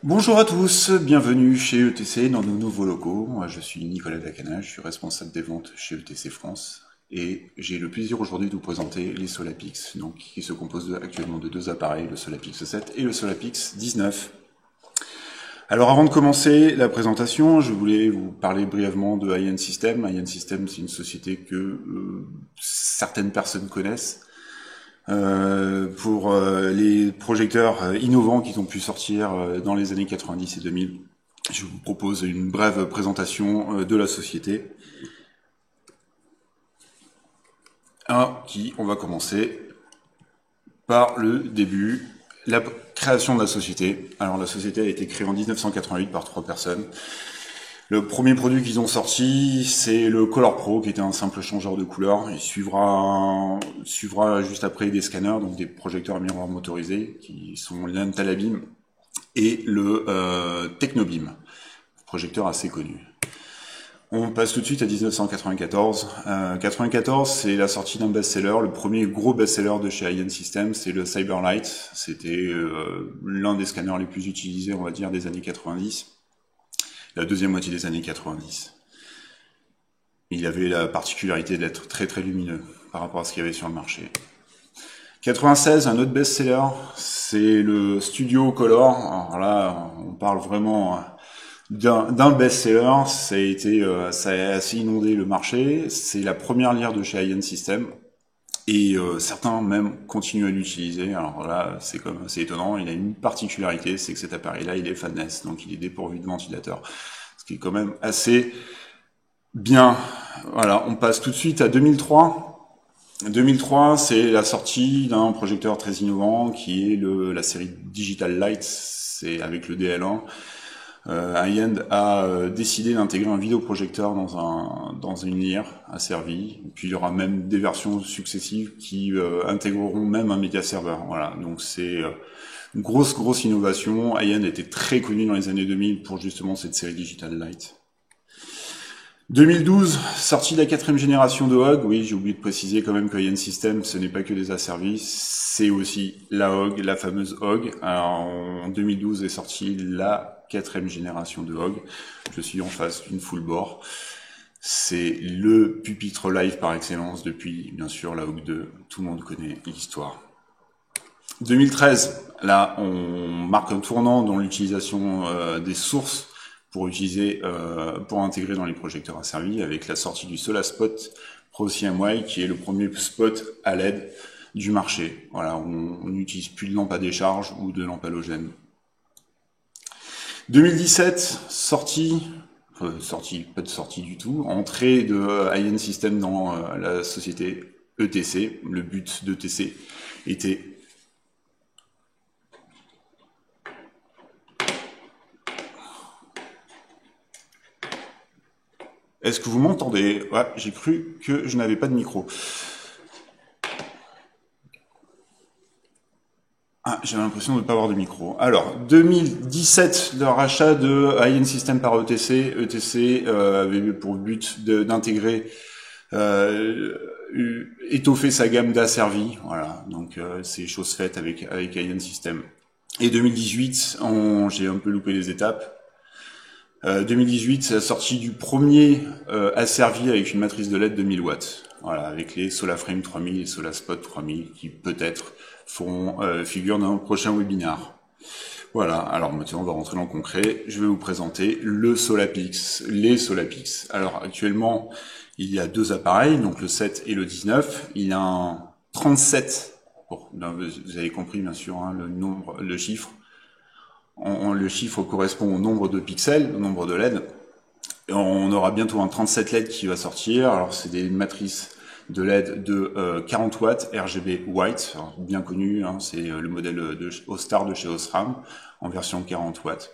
Bonjour à tous, bienvenue chez ETC dans nos nouveaux locaux. Moi, je suis Nicolas Dacana, je suis responsable des ventes chez ETC France et j'ai le plaisir aujourd'hui de vous présenter les Solapix, donc qui se composent actuellement de deux appareils, le Solapix 7 et le Solapix 19. Alors avant de commencer la présentation, je voulais vous parler brièvement de IN System. IN System, c'est une société que certaines personnes connaissent. Pour les projecteurs innovants qui ont pu sortir dans les années 90 et 2000. Je vous propose une brève présentation de la société. On va commencer par le début, la création de la société. Alors la société a été créée en 1988 par 3 personnes. Le premier produit qu'ils ont sorti, c'est le Color Pro, qui était un simple changeur de couleur. Il suivra juste après des scanners, donc des projecteurs à miroir motorisés, qui sont l'Antalabim et le Technobeam, projecteur assez connu. On passe tout de suite à 1994. 94, c'est la sortie d'un best-seller, le premier gros best-seller de chez IN System, c'est le Cyberlight. C'était l'un des scanners les plus utilisés, on va dire, des années 90. La deuxième moitié des années 90. Il avait la particularité d'être très très lumineux par rapport à ce qu'il y avait sur le marché. 96, un autre best-seller, c'est le Studio Color. Alors là, on parle vraiment d'un best-seller. Ça a assez inondé le marché. C'est la première lyre de chez IN System. Et certains même continuent à l'utiliser. Alors là, c'est étonnant. Il a une particularité, c'est que cet appareil-là, il est fanless, donc il est dépourvu de ventilateur, ce qui est quand même assez bien. Voilà, on passe tout de suite à 2003. 2003, c'est la sortie d'un projecteur très innovant qui est la série Digital Light. C'est avec le DL1. High-End a décidé d'intégrer un vidéoprojecteur dans une lyre asservie. Puis il y aura même des versions successives qui intégreront même un média serveur. Voilà, donc c'est une grosse innovation. High-End était très connu dans les années 2000 pour justement cette série Digital Light. 2012, sortie de la 4e génération de Hog. Oui, j'ai oublié de préciser quand même que IN System, ce n'est pas que des asservis, c'est aussi la Hog, la fameuse Hog. Alors, en 2012 est sortie la 4e génération de Hog. Je suis en face d'une full bore. C'est le pupitre live par excellence depuis, bien sûr, la Hog 2. Tout le monde connaît l'histoire. 2013, là, on marque un tournant dans l'utilisation des sources pour intégrer dans les projecteurs asservis avec la sortie du Solaspot Pro CMY qui est le premier spot à LED du marché. Voilà, on n'utilise plus de lampe à décharge ou de lampe halogène. 2017, pas de sortie du tout, entrée de IN System dans la société ETC. Le but d'ETC était Est-ce que vous m'entendez? Ouais, j'ai cru que je n'avais pas de micro. J'avais l'impression de ne pas avoir de micro. Alors, 2017, le rachat de IN System par ETC. ETC avait pour but d'intégrer, étoffer sa gamme d'asservis. Voilà, donc c'est chose faite avec IN System. Et 2018, j'ai un peu loupé les étapes. 2018, c'est la sortie du premier asservi avec une matrice de LED de 1000 watts. Voilà, avec les Solaframe 3000 et Solaspot 3000 qui peut-être feront figure d'un prochain webinaire. Voilà, alors maintenant on va rentrer dans le concret. Je vais vous présenter les Solapix. Alors actuellement, il y a 2 appareils, donc le 7 et le 19. Il y a un 37, vous avez compris bien sûr hein, le chiffre. Le chiffre correspond au nombre de pixels, au nombre de LED. Et on aura bientôt un 37 LED qui va sortir. Alors c'est des matrices de LED de 40 watts RGB White, alors, bien connu, hein, c'est le modèle de Ostar de chez Osram en version 40 watts.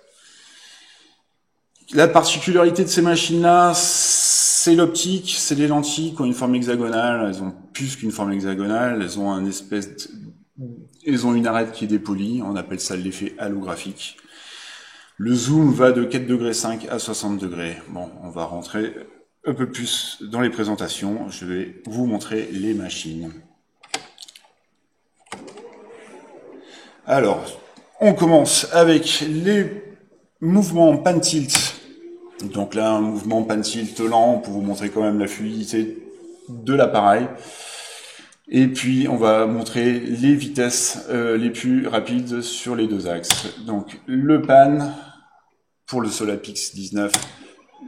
La particularité de ces machines-là, c'est l'optique, c'est les lentilles qui ont une forme hexagonale. Elles ont plus qu'une forme hexagonale, elles ont une arête qui est dépolie, on appelle ça l'effet halographique. Le zoom va de 4,5 degrés à 60 degrés. Bon, on va rentrer un peu plus dans les présentations. Je vais vous montrer les machines. Alors, on commence avec les Mouvement pan tilt. Donc là, un mouvement pan tilt lent pour vous montrer quand même la fluidité de l'appareil. Et puis, on va montrer les vitesses les plus rapides sur les deux axes. Donc, le pan pour le Solapix 19,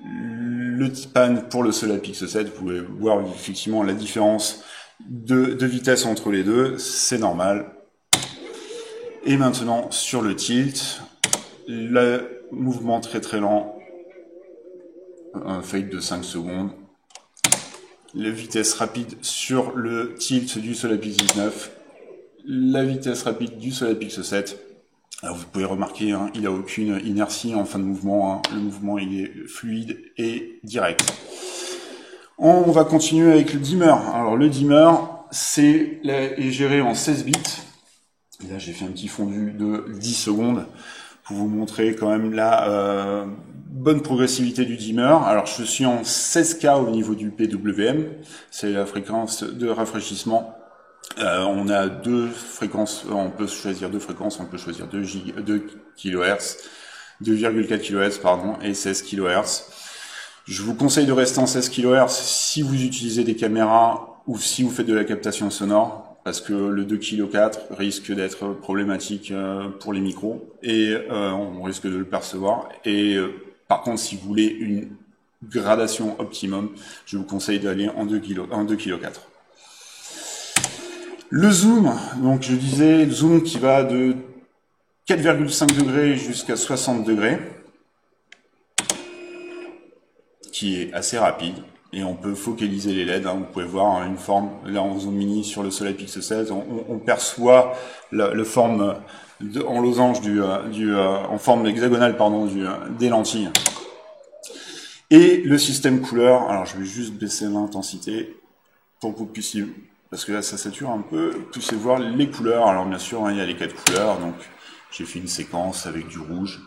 le pan pour le Solapix 7. Vous pouvez voir effectivement la différence de vitesse entre les deux. C'est normal. Et maintenant, sur le tilt, le mouvement très très lent, un fade de 5 secondes. La vitesse rapide sur le tilt du Solapix 19, la vitesse rapide du Solapix 7. Alors vous pouvez remarquer, hein, il n'a aucune inertie en fin de mouvement, hein. Le mouvement il est fluide et direct. On va continuer avec le dimmer. Alors le dimmer, est géré en 16 bits. Là j'ai fait un petit fondu de 10 secondes pour vous montrer quand même la bonne progressivité du dimmer. Alors je suis en 16K au niveau du PWM, c'est la fréquence de rafraîchissement. On a deux fréquences, on peut choisir deux fréquences, on peut choisir 2 kHz, 2,4 kHz pardon, et 16 kHz. Je vous conseille de rester en 16 kHz si vous utilisez des caméras ou si vous faites de la captation sonore, parce que le 2,4 kg risque d'être problématique pour les micros, et on risque de le percevoir. Et par contre, si vous voulez une gradation optimum, je vous conseille d'aller en 2,4 kg. Le zoom, donc je disais, le zoom qui va de 4,5 degrés jusqu'à 60 degrés, qui est assez rapide, et on peut focaliser les LED, hein, vous pouvez voir une forme, là en zoom mini sur le Solapix 16, on perçoit la forme en losange en forme hexagonale pardon, des lentilles. Et le système couleur, alors je vais juste baisser l'intensité pour que vous puissiez, parce que là ça sature un peu, vous puissiez voir les couleurs. Alors bien sûr, hein, il y a les 4 couleurs, donc j'ai fait une séquence avec du rouge,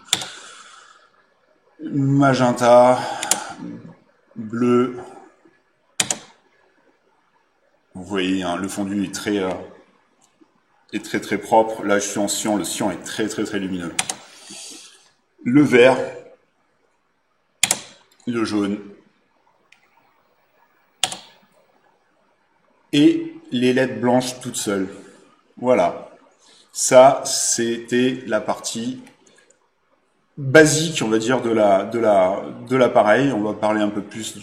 magenta, bleu. Vous voyez, hein, le fondu est très propre. Là je suis en cyan, le cyan est très lumineux. Le vert, le jaune, et les LED blanches toutes seules. Voilà. Ça, c'était la partie basique, on va dire, de l'appareil. On va parler un peu plus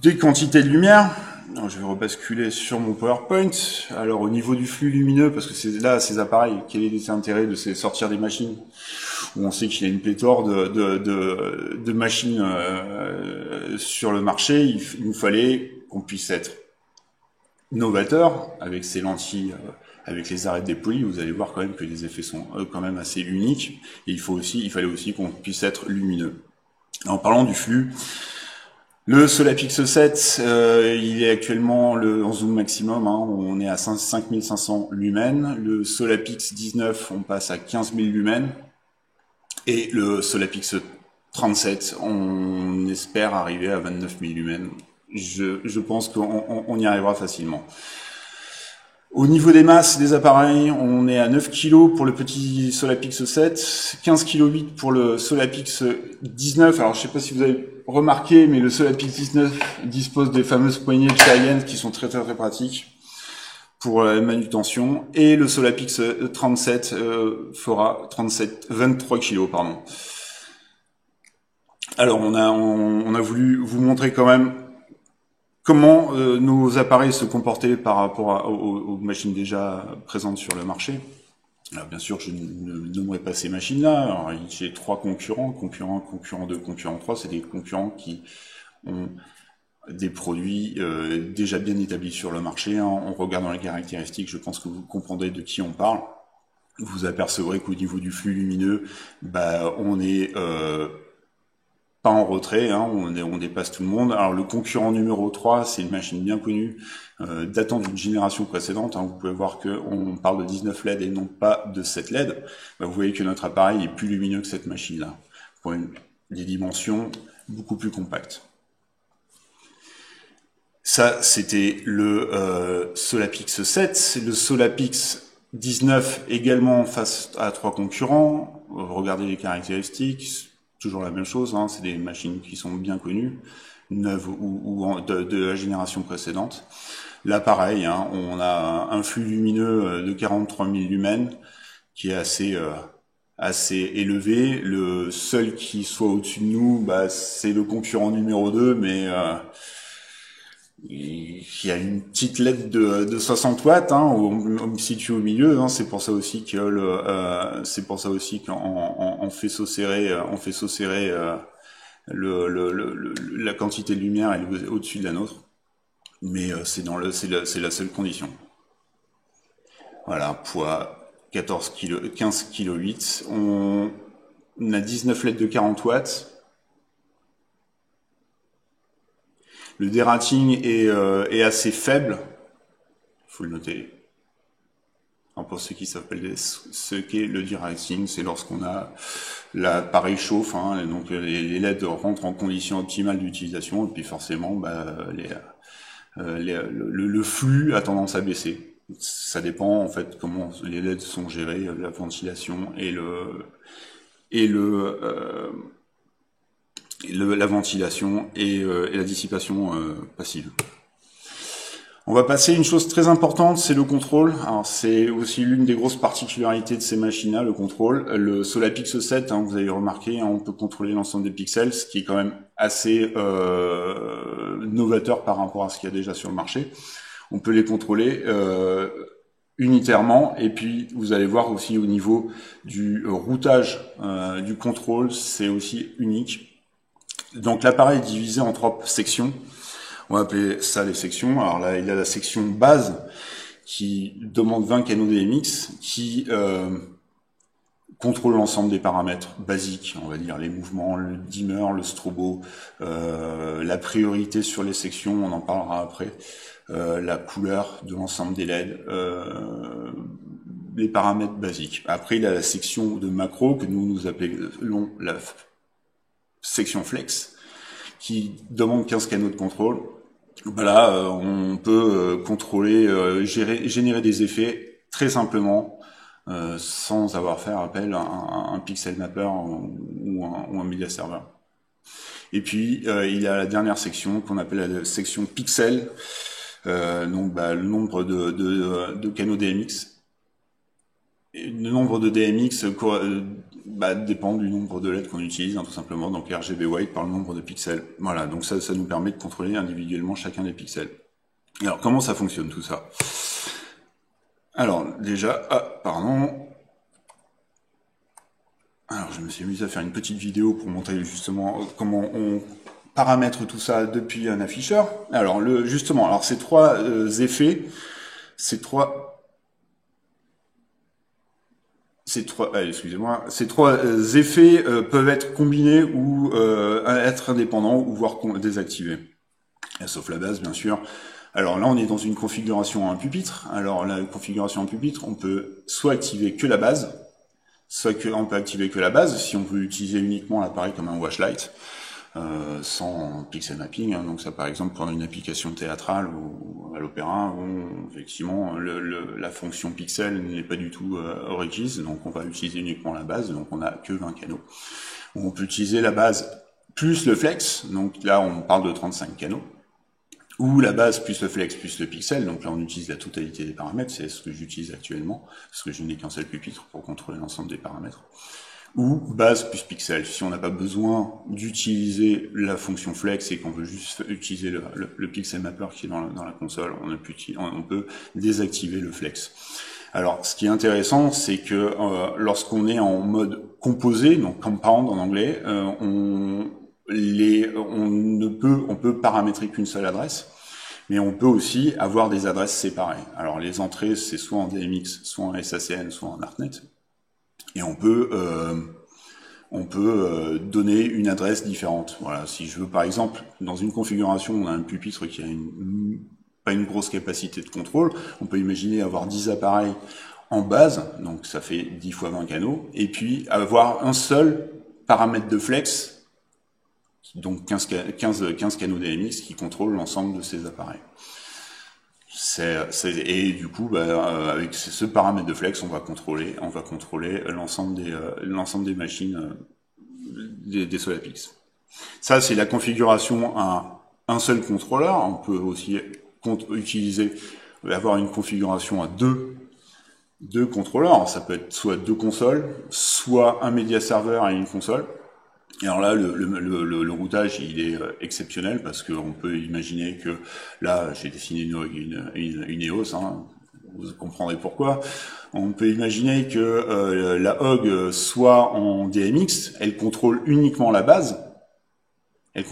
des quantités de lumière. Alors, je vais rebasculer sur mon PowerPoint. Alors, au niveau du flux lumineux, parce que c'est là, ces appareils, quel est l'intérêt de sortir des machines où on sait qu'il y a une pléthore de machines sur le marché. Il nous fallait qu'on puisse être novateur avec ces lentilles, avec les arêtes dépolies. Vous allez voir quand même que les effets sont quand même assez uniques. Et il fallait aussi qu'on puisse être lumineux. En parlant du flux, le Solapix 7, il est actuellement en zoom maximum, hein, on est à 5500 lumens. Le Solapix 19, on passe à 15 000 lumens. Et le Solapix 37, on espère arriver à 29 000 lumens. Je pense qu'on y arrivera facilement. Au niveau des masses des appareils, on est à 9 kg pour le petit Solapix 7, 15 kg 8 pour le Solapix 19. Alors je sais pas si vous avez remarqué, mais le Solapix 19 dispose des fameuses poignées de Cayenne qui sont très pratiques pour la manutention. Et le Solapix 37 fera 23 kg, pardon. Alors on a voulu vous montrer quand même comment nos appareils se comportaient par rapport aux machines déjà présentes sur le marché. Alors bien sûr, je ne nommerai pas ces machines-là. J'ai 3 concurrents, concurrent 2, concurrent 3. C'est des concurrents qui ont des produits déjà bien établis sur le marché. Hein. En regardant les caractéristiques, je pense que vous comprendrez de qui on parle. Vous apercevrez qu'au niveau du flux lumineux, on est pas en retrait, hein, on dépasse tout le monde. Alors le concurrent numéro 3, c'est une machine bien connue, datant d'une génération précédente. Hein. Vous pouvez voir qu'on parle de 19 LED et non pas de 7 LED. Vous voyez que notre appareil est plus lumineux que cette machine-là, pour des dimensions beaucoup plus compactes. Ça, c'était le Solapix 7. Le Solapix 19 également face à 3 concurrents. Regardez les caractéristiques, toujours la même chose, hein, c'est des machines qui sont bien connues, neuves ou de la génération précédente. Là, pareil, hein, on a un flux lumineux de 43 000 lumens qui est assez élevé. Le seul qui soit au-dessus de nous, bah, c'est le concurrent numéro 2, mais il y a une petite LED de 60 watts, hein, on me situe au milieu. Hein, c'est pour ça aussi que qu'en faisceau serré, la quantité de lumière elle est au-dessus de la nôtre. Mais c'est la seule condition. Voilà, poids 14 kg, 15 kg 8. On a 19 LED de 40 watts. Le dérating est assez faible. Il faut le noter. Alors pour ceux qui savent ce qu'est le dérating, c'est lorsqu'on a l'appareil chauffe, hein, donc les LED rentrent en condition optimale d'utilisation, et puis forcément, bah, le flux a tendance à baisser. Ça dépend en fait comment les LED sont gérés, la ventilation la ventilation et la dissipation passive. On va passer à une chose très importante, c'est le contrôle. Alors c'est aussi l'une des grosses particularités de ces machines-là, le contrôle. Le Solapix 7, hein, vous avez remarqué, hein, on peut contrôler l'ensemble des pixels, ce qui est quand même assez novateur par rapport à ce qu'il y a déjà sur le marché. On peut les contrôler unitairement, et puis vous allez voir aussi au niveau du routage du contrôle, c'est aussi unique. Donc l'appareil est divisé en 3 sections. On va appeler ça les sections. Alors là, il y a la section base qui demande 20 canaux DMX, qui contrôle l'ensemble des paramètres basiques, on va dire les mouvements, le dimmer, le strobo, la priorité sur les sections, on en parlera après, la couleur de l'ensemble des LED, les paramètres basiques. Après, il y a la section de macro que nous appelons la section flex, qui demande 15 canaux de contrôle. Voilà, on peut contrôler, générer des effets très simplement, sans avoir fait appel à un pixel mapper ou un media server. Et puis il y a la dernière section qu'on appelle la section pixel, donc le nombre de canaux DMX. Et le nombre de DMX dépend du nombre de LED qu'on utilise, hein, tout simplement. Donc RGB white par le nombre de pixels. Voilà, donc ça nous permet de contrôler individuellement chacun des pixels. Alors comment ça fonctionne tout ça? Alors déjà, alors je me suis amusé à faire une petite vidéo pour montrer justement comment on paramètre tout ça depuis un afficheur. Alors ces trois effets, ces trois effets peuvent être combinés ou être indépendants ou voire désactivés. Sauf la base, bien sûr. Alors là, on est dans une configuration à un pupitre. Alors la configuration à un pupitre, on peut soit activer que la base, on peut activer que la base si on veut utiliser uniquement l'appareil comme un washlight, sans pixel mapping. Hein. Donc ça, par exemple, pour une application théâtrale ou à l'opéra, où effectivement la fonction pixel n'est pas du tout requise, donc on va utiliser uniquement la base, donc on n'a que 20 canaux. On peut utiliser la base plus le flex, donc là on parle de 35 canaux, ou la base plus le flex plus le pixel, donc là on utilise la totalité des paramètres, c'est ce que j'utilise actuellement, parce que je n'ai qu'un seul pupitre pour contrôler l'ensemble des paramètres. Ou base plus pixel, si on n'a pas besoin d'utiliser la fonction flex et qu'on veut juste utiliser le pixel mapper qui est dans la console, on peut désactiver le flex. Alors, ce qui est intéressant, c'est que lorsqu'on est en mode composé, donc compound en anglais, on peut paramétrer qu'une seule adresse, mais on peut aussi avoir des adresses séparées. Alors, les entrées, c'est soit en DMX, soit en SACN, soit en ArtNet. Et on peut donner une adresse différente. Voilà, si je veux par exemple, dans une configuration, on a un pupitre qui a pas une grosse capacité de contrôle, on peut imaginer avoir 10 appareils en base, donc ça fait 10 fois 20 canaux, et puis avoir un seul paramètre de flex, donc 15 canaux DMX qui contrôlent l'ensemble de ces appareils. Et du coup, avec ce paramètre de flex, on va contrôler l'ensemble des machines des Solapix. Ça, c'est la configuration à un seul contrôleur. On peut aussi avoir une configuration à deux contrôleurs. Ça peut être soit deux consoles, soit un média serveur et une console. Et alors là, le routage, il est exceptionnel parce qu'on peut imaginer que là, j'ai dessiné une EOS, hein, vous comprendrez pourquoi. On peut imaginer que la Hog soit en DMX, elle contrôle uniquement la base, et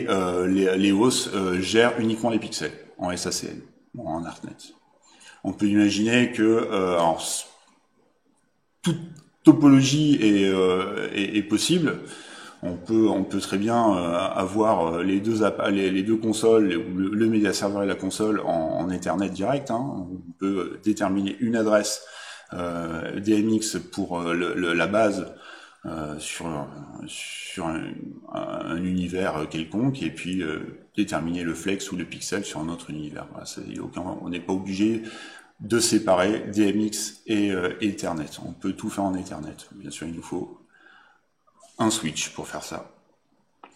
l'EOS gère uniquement les pixels en SACL, en ArtNet. On peut imaginer que toute topologie est possible. On peut très bien avoir les deux consoles, le média serveur et la console en Ethernet direct. Hein. On peut déterminer une adresse DMX pour la base sur un univers quelconque, et puis déterminer le flex ou le pixel sur un autre univers. Voilà, on n'est pas obligé de séparer DMX et Ethernet. On peut tout faire en Ethernet. Bien sûr, il nous faut un switch pour faire ça.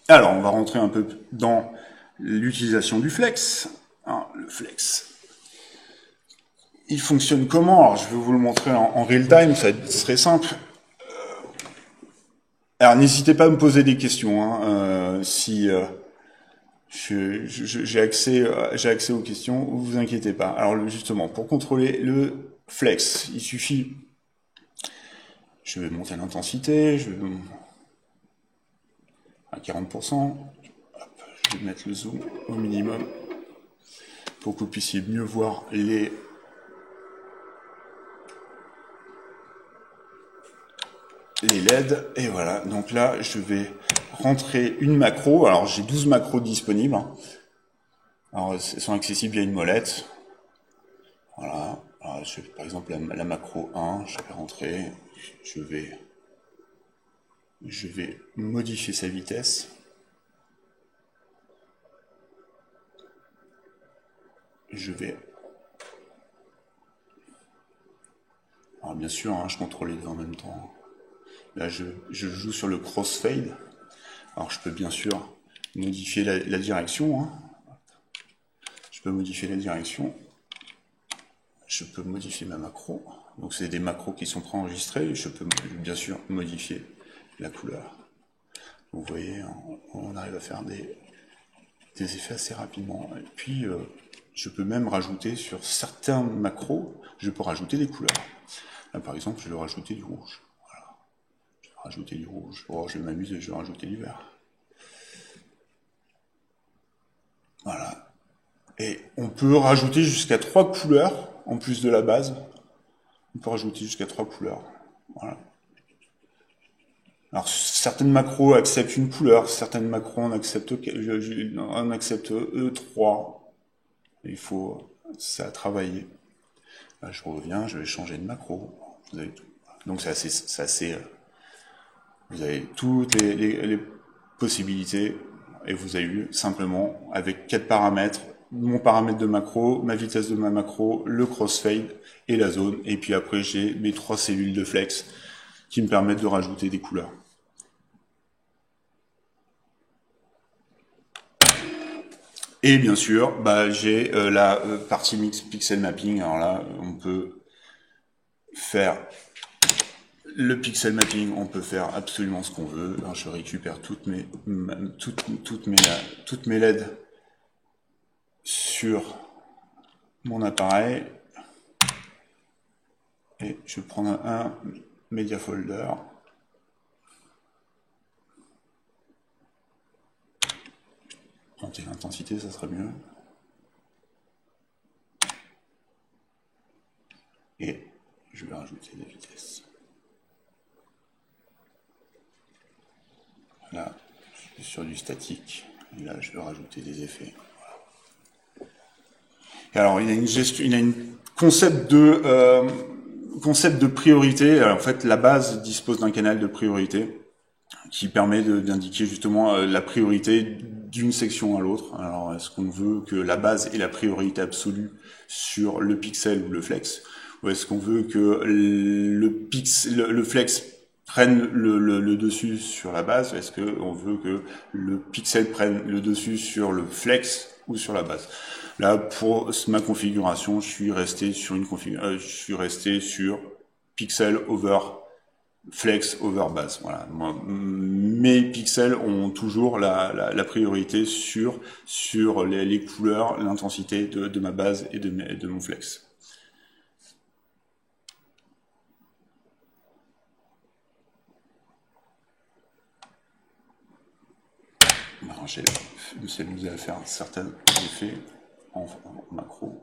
Alors, on va rentrer un peu dans l'utilisation du flex. Alors, le flex, il fonctionne comment? Alors, je vais vous le montrer en real time, ça serait simple. Alors, n'hésitez pas à me poser des questions, hein, si j'ai accès aux questions, vous inquiétez pas. Alors justement, pour contrôler le flex, il suffit, je vais monter l'intensité, à 40%, hop, je vais mettre le zoom au minimum pour que vous puissiez mieux voir les LED, et voilà. Donc là, je vais rentrer une macro. Alors j'ai 12 macros disponibles. Alors elles sont accessibles via une molette. Voilà. Alors, par exemple la macro 1, je vais rentrer, je vais modifier sa vitesse. Alors bien sûr, hein, je contrôle les deux en même temps. Là, je joue sur le crossfade. Alors, je peux bien sûr modifier la direction. Hein. Je peux modifier la direction. Je peux modifier ma macro. Donc, c'est des macros qui sont préenregistrés. Je peux bien sûr modifier la couleur. Vous voyez, on arrive à faire des effets assez rapidement. Et puis, je peux même rajouter sur certains macros, je peux rajouter des couleurs. Là, par exemple, je vais rajouter du rouge. Rajouter du rouge. Oh, je vais m'amuser, je vais rajouter du vert. Voilà. Et on peut rajouter jusqu'à 3 couleurs, en plus de la base. On peut rajouter jusqu'à 3 couleurs. Voilà. Alors, certaines macros acceptent une couleur, certaines macros en acceptent 3. Il faut ça à travailler. Là, je reviens, je vais changer de macro. Vous avez tout. Donc, c'est assez vous avez toutes les possibilités, et vous avez eu simplement avec 4 paramètres, mon paramètre de macro, ma vitesse de ma macro, le crossfade et la zone, et puis après j'ai mes 3 cellules de flex qui me permettent de rajouter des couleurs. Et bien sûr, j'ai la partie mix pixel mapping. Alors là, on peut faire le pixel mapping, on peut faire absolument ce qu'on veut. Alors, je récupère toutes mes LED sur mon appareil et je vais prendre un media folder. Monter l'intensité, ça sera mieux. Et je vais rajouter la vitesse. Là, je suis sur du statique. Et là, je vais rajouter des effets. Voilà. Et alors, il y a une concept de priorité. Alors, en fait, la base dispose d'un canal de priorité qui permet d'indiquer justement la priorité d'une section à l'autre. Alors, est-ce qu'on veut que la base ait la priorité absolue sur le pixel ou le flex, ou est-ce qu'on veut que le flex prenne le dessus sur la base? Est-ce qu'on veut que le pixel prenne le dessus sur le flex ou sur la base? Là, pour ma configuration, je suis resté sur pixel over flex over base. Voilà. Mes pixels ont toujours la priorité sur les couleurs, l'intensité de ma base et de mon flex. J'ai s'amuser à faire certains effets en macro.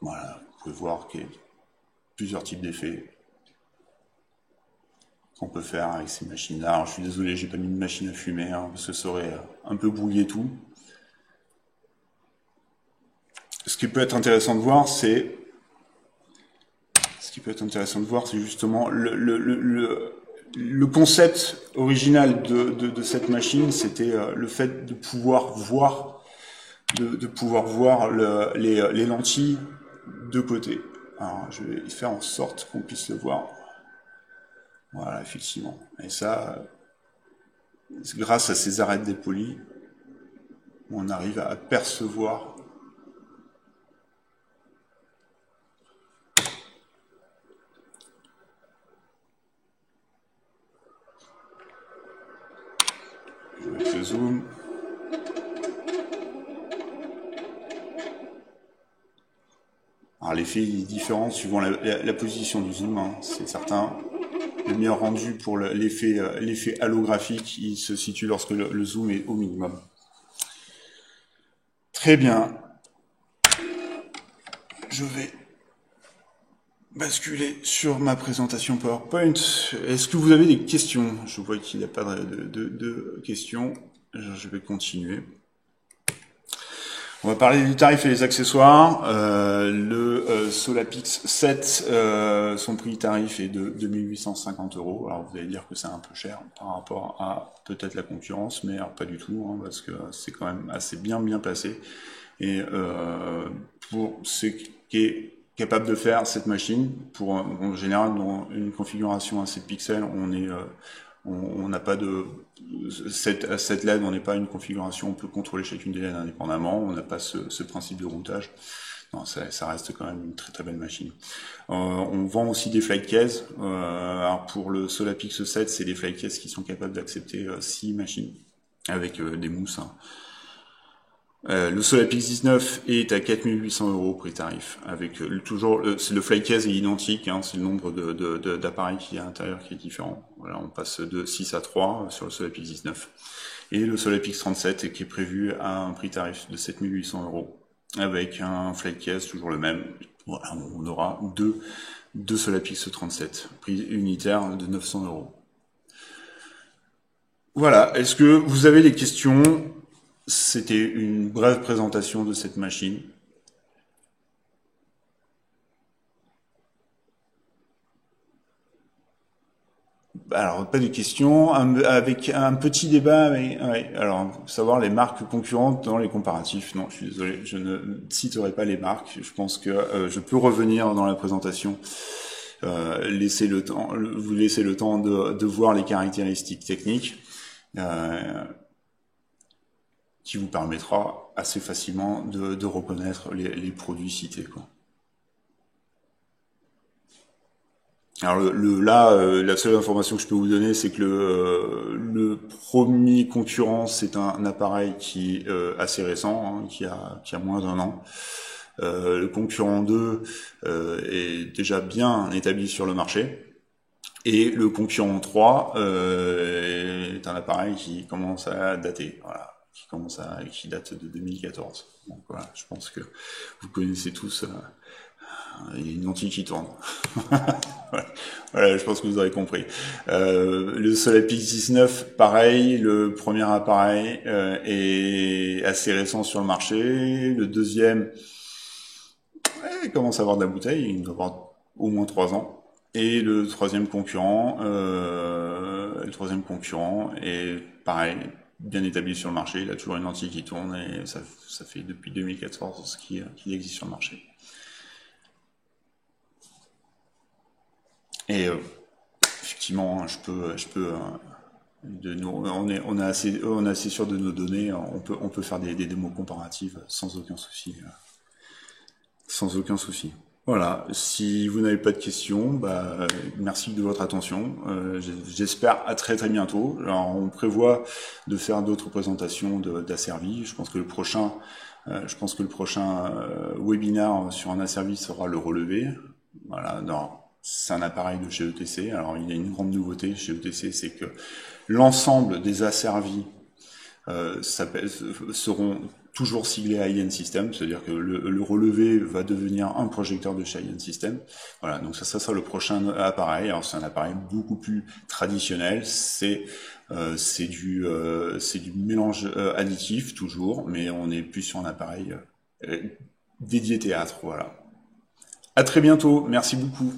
Voilà, vous pouvez voir qu'il y a plusieurs types d'effets qu'on peut faire avec ces machines-là. Alors, je suis désolé, j'ai pas mis de machine à fumer, hein, parce que ça aurait un peu brouillé tout. Ce qui peut être intéressant de voir, c'est justement le concept original de cette machine, c'était le fait de pouvoir voir les lentilles de côté. Alors, je vais faire en sorte qu'on puisse le voir. Voilà, effectivement. Et ça, grâce à ces arêtes dépolies, on arrive à percevoir avec le zoom. Alors l'effet est différent suivant la position du zoom, hein, c'est certain. Le meilleur rendu pour l'effet halographique, il se situe lorsque le zoom est au minimum. Très bien. Je vais basculer sur ma présentation PowerPoint. Est-ce que vous avez des questions? Je vois qu'il n'y a pas de questions. Je vais continuer. On va parler du tarif et des accessoires. Le Solapix 7, son prix tarif est de 2850 €. Alors vous allez dire que c'est un peu cher par rapport à peut-être la concurrence, mais alors pas du tout, hein, parce que c'est quand même assez bien placé. Et pour ce qui est capable de faire cette machine, en général dans une configuration à 7 pixels, on n'a pas de cette LED, on n'est pas une configuration, on peut contrôler chacune des LED indépendamment, on n'a pas ce principe de routage. Non, ça reste quand même une très belle machine. On vend aussi des flight cases. Alors pour le Solapix 7, c'est des flight cases qui sont capables d'accepter 6 machines avec des mousses. Hein. Le Solapix 19 est à 4800 € prix tarif, avec toujours le fly case est identique, hein, c'est le nombre d'appareils qui est à l'intérieur qui est différent. Voilà, on passe de 6 à 3 sur le Solapix 19. Et le Solapix 37 qui est prévu à un prix tarif de 7800 €, avec un fly case toujours le même. Voilà, on aura deux Solapix 37, prix unitaire de 900 €. Voilà, est-ce que vous avez des questions ? C'était une brève présentation de cette machine. Alors, pas de questions, avec un petit débat, mais, ouais, alors, savoir les marques concurrentes dans les comparatifs. Non, je suis désolé, je ne citerai pas les marques. Je pense que je peux revenir dans la présentation, vous laisser le temps de voir les caractéristiques techniques. Qui vous permettra assez facilement de reconnaître les produits cités, quoi. Alors la seule information que je peux vous donner, c'est que le premier concurrent, c'est un appareil qui est assez récent, hein, qui a moins d'1 an. Le concurrent 2 est déjà bien établi sur le marché. Et le concurrent 3 est un appareil qui commence à dater, voilà, qui date de 2014. Donc voilà, je pense que vous connaissez tous. Il y a une lentille qui tourne. Voilà, je pense que vous aurez compris. Le Solapix 19, pareil, le premier appareil est assez récent sur le marché. Le deuxième commence à avoir de la bouteille, il doit avoir au moins 3 ans. Et le troisième concurrent est pareil, bien établi sur le marché. Il a toujours une lentille qui tourne et ça fait depuis 2014 qu'il existe sur le marché. Et effectivement, on est assez sûr de nos données. On peut faire des démos comparatives sans aucun souci, sans aucun souci. Voilà. Si vous n'avez pas de questions, bah, merci de votre attention. J'espère à très très bientôt. Alors, on prévoit de faire d'autres présentations d'Asservy. Je pense que le prochain webinaire sur un Asservy sera le relevé. Voilà. C'est un appareil de chez ETC. Alors, il y a une grande nouveauté chez ETC, c'est que l'ensemble des asservis seront toujours siglés à IN System, c'est-à-dire que le relevé va devenir un projecteur de chez IN System. Voilà, donc ça sera le prochain appareil. Alors c'est un appareil beaucoup plus traditionnel, c'est du mélange additif toujours, mais on est plus sur un appareil dédié théâtre. Voilà. À très bientôt, merci beaucoup.